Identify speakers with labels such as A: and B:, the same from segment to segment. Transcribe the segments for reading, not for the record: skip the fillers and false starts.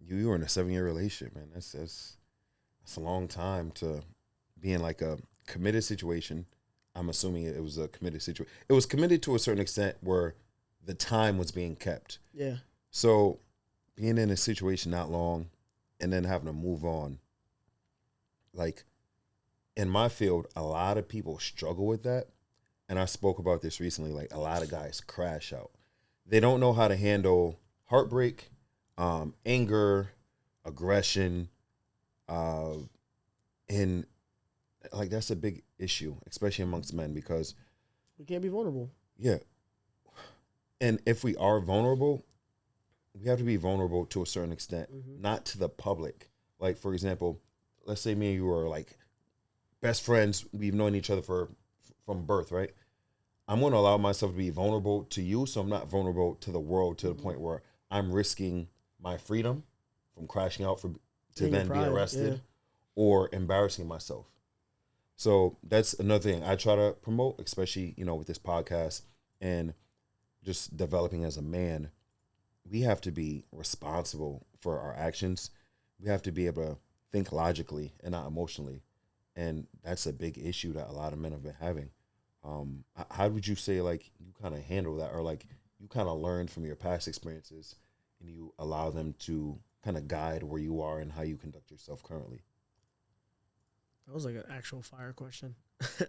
A: you were in a 7-year relationship, man. That's a long time to be in like a committed situation. I'm assuming it was a committed situation. It was committed to a certain extent where the time was being kept.
B: Yeah.
A: So being in a situation not long and then having to move on, like in my field, a lot of people struggle with that. And I spoke about this recently. Like a lot of guys crash out. They don't know how to handle heartbreak, anger, aggression, uh, and like that's a big issue, especially amongst men, because
B: We can't be vulnerable.
A: yeah, and if we are vulnerable, we have to be vulnerable to a certain extent, not to the public. Like for example, let's say me and you are like best friends. We've known each other from birth, right? I'm going to allow myself to be vulnerable to you, so I'm not vulnerable to the world to the point where I'm risking my freedom from crashing out to
B: And your
A: then be
B: pride,
A: arrested
B: yeah.
A: or embarrassing myself. So that's another thing I try to promote, especially with this podcast and just developing as a man. We have to be responsible for our actions. We have to be able to think logically and not emotionally, and that's a big issue that a lot of men have been having. How would you say like you kind of handle that, or like you kind of learned from your past experiences, and you allow them to kind of guide where you are and how you conduct yourself currently?
B: That was like an actual fire question.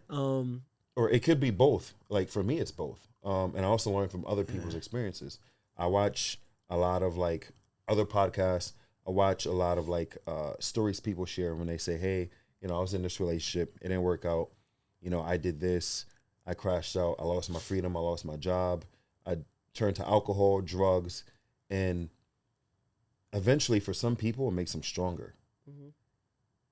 B: um,
A: Or it could be both. Like for me, it's both. And I also learn from other people's experiences. I watch a lot of like other podcasts. I watch a lot of like stories people share when they say, "Hey, I was in this relationship. It didn't work out. I did this. I crashed out. I lost my freedom. I lost my job. I turned to alcohol, drugs, and eventually, for some people, it makes them stronger.
B: mhm.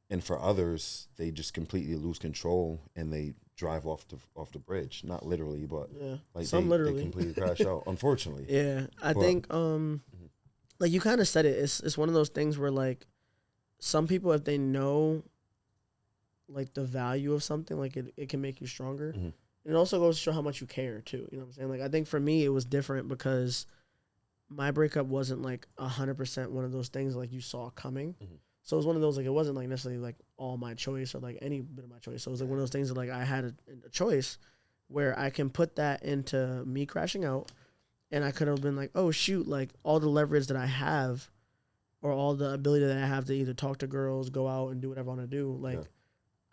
A: And for others, they just completely lose control and they drive off the bridge. Not literally, but
B: Yeah.
A: like
B: Some
A: they
B: literally.
A: completely crash out. Unfortunately,
B: Yeah. I
A: but
B: think like you kind of said it. It's one of those things where like some people, if they know like the value of something, like it can make you stronger.
A: mhm,
B: And it also goes to show how much you care too. You know what I'm saying? Like I think for me it was different because my breakup wasn't like 100% one of those things like you saw coming.
A: mhm,
B: So it was one of those like it wasn't like necessarily like all my choice or like any bit of my choice. So it was like one of those things that like I had a choice where I can put that into me crashing out, and I could have been like, oh shoot, like all the leverage that I have or all the ability that I have to either talk to girls, go out and do whatever I want to do, like
A: yeah.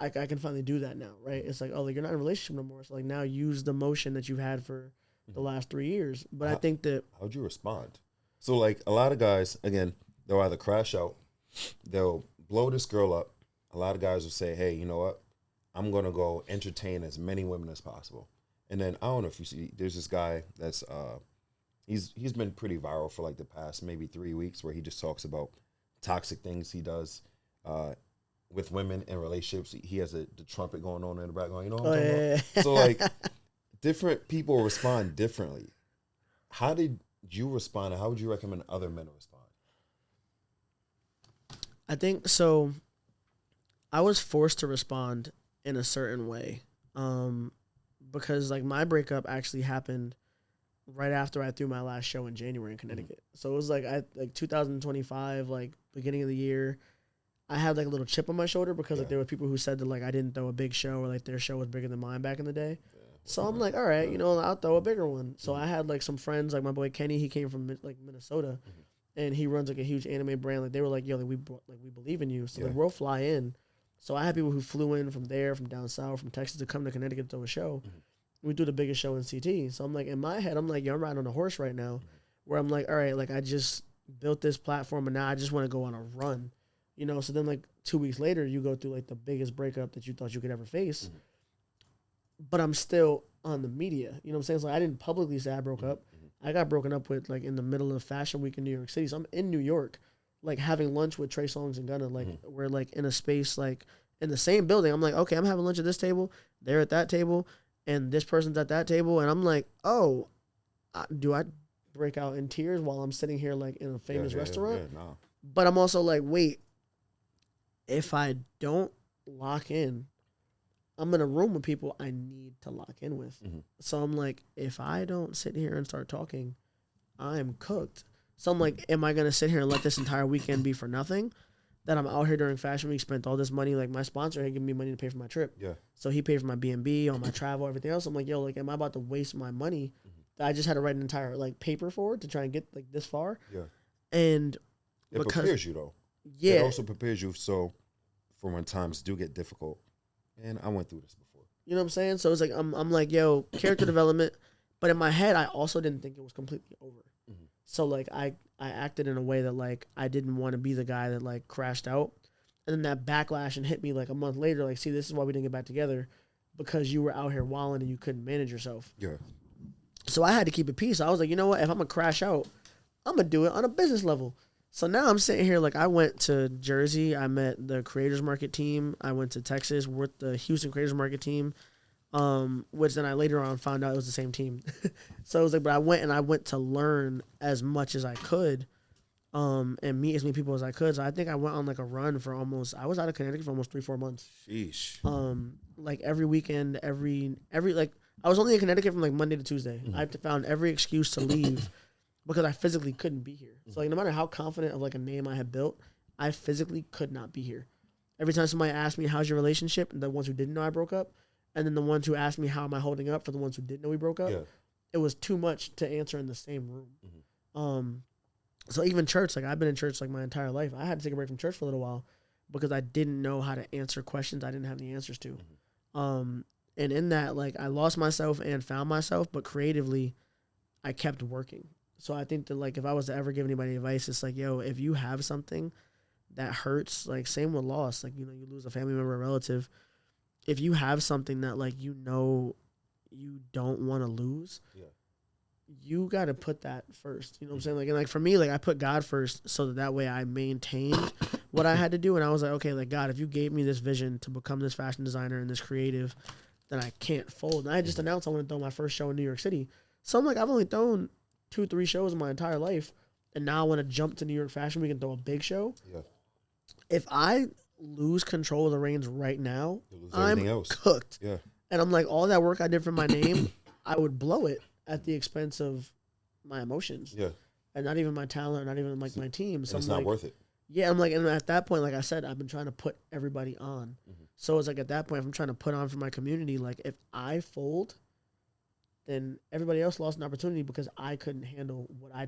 B: I can finally do that now, right? It's like, oh, like you're not in a relationship no more. So like now use the motion that you've had for the
A: Mhm.
B: last 3 years. But I
A: How,
B: think that
A: how'd you respond? So like a lot of guys, again, they'll either crash out, they'll blow this girl up. A lot of guys will say, "Hey, you know what? I'm gonna go entertain as many women as possible." And then I don't know if you see, there's this guy that's he's been pretty viral for like the past maybe 3 weeks, where he just talks about toxic things he does uh, with women in relationships. He has the trumpet going on in the background. You know what I'm
B: oh
A: talking about?
B: yeah,
A: So like different people respond differently. How did you respond, and how would you recommend other men to respond?
B: I think so. I was forced to respond in a certain way, um, because like my breakup actually happened right after I threw my last show in January in
A: Mhm.
B: Connecticut. So it was like I like 2025, like beginning of the year. I had like a little chip on my shoulder because like
A: Yeah,
B: there were people who said that like I didn't throw a big show or like their show was bigger than mine back in the day.
A: yeah,
B: So I'm
A: whatever.
B: like, all right,
A: Yeah.
B: I'll throw a bigger one. So
A: Mhm.
B: I had like some friends, like my boy Kenny, he came from like Minnesota,
A: Mhm.
B: and he runs like a huge anime brand. Like they were like, yo, like we believe in you. So
A: Yeah.
B: like we'll fly in. So I had people who flew in from there, from down south, from Texas to come to Connecticut to do a show.
A: Mhm.
B: We do the biggest show in CT. So I'm like, in my head, I'm like, yo, I'm riding on a horse right now,
A: Mhm.
B: where I'm like, all right, like I just built this platform and now I just want to go on a run. So then like 2 weeks later, you go through like the biggest breakup that you thought you could ever face,
A: Mhm.
B: but I'm still on the media. You know what I'm saying? So I didn't publicly say I broke
A: Mhm.
B: up.
A: Mhm.
B: I got broken up with like in the middle of Fashion Week in New York City. So I'm in New York, like having lunch with Trey Songz and Gunna. Like
A: Mhm.
B: we're like in a space like in the same building. I'm like, okay, I'm having lunch at this table. They're at that table, and this person's at that table. And I'm like, oh, do I break out in tears while I'm sitting here like in a
A: Yeah,
B: famous
A: yeah, yeah,
B: restaurant?
A: yeah. No.
B: But I'm also like, wait, if I don't lock in, I'm in a room with people I need to lock in with.
A: Mhm.
B: So I'm like, if I don't sit here and start talking, I'm cooked. So I'm like, am I gonna sit here and let this entire weekend be for nothing? That I'm out here during Fashion Week, spent all this money. Like my sponsor had given me money to pay for my trip.
A: Yeah.
B: So he paid for my B&B, all my travel, everything else. I'm like, yo, like, am I about to waste my money? That I just had to write an entire like paper for it to try and get like this far.
A: Yeah.
B: And
A: it prepares you though.
B: Yeah.
A: It also prepares you so for when times do get difficult. And I went through this before.
B: You know what I'm saying? So it's like I'm like, yo, character development. But in my head, I also didn't think it was completely over. So like I acted in a way that like I didn't want to be the guy that like crashed out. And then that backlash and hit me like a month later, like, see, this is why we didn't get back together, because you were out here wilding and you couldn't manage yourself.
A: Yeah.
B: So I had to keep it peace. I was like, you know what? If I'm gonna crash out, I'm gonna do it on a business level. So now I'm sitting here like I went to Jersey. I met the Creators Market team. I went to Texas with the Houston Creators Market team, which then I later on found out it was the same team. So it was like, but I went to learn as much as I could, and meet as many people as I could. So I think I went on like a run for I was out of Connecticut for almost 3-4 months.
A: Sheesh.
B: Like every weekend, every like I was only in Connecticut from like Monday to Tuesday. I found every excuse to leave because I physically couldn't be here. So like no matter how confident of like a name I had built, I physically could not be here. Every time somebody asked me, how's your relationship? The ones who didn't know I broke up, and then the ones who asked me, how am I holding up, for the ones who didn't know we broke up, it was too much to answer in the same room. So even church, like I've been in church like my entire life. I had to take a break from church for a little while because I didn't know how to answer questions I didn't have the answers to. And in that, like I lost myself and found myself, but creatively, I kept working. So I think that like if I was to ever give anybody advice, it's like, yo, if you have something that hurts, like same with loss, like, you know, you lose a family member, a relative. If you have something that like, you know, you don't want to lose, you got to put that first. You know what I'm saying? Like, and like for me, like I put God first so that way I maintained what I had to do. And I was like, okay, like God, if you gave me this vision to become this fashion designer and this creative, then I can't fold. And I just announced I want to throw my first show in New York City. So I'm like, I've only thrown 2-3 shows in my entire life, and now I want to jump to New York Fashion Week and throw a big show. Yeah. If I lose control of the reins right now, I'm cooked. Yeah. And I'm like, all that work I did for my name, I would blow it at the expense of my emotions. Yeah. And not even my talent, not even like my team. So
A: it's
B: not
A: like, worth it.
B: Yeah, I'm like, and at that point, like I said, I've been trying to put everybody on. So it's like at that point, if I'm trying to put on for my community, like if I fold, then everybody else lost an opportunity because I couldn't handle what I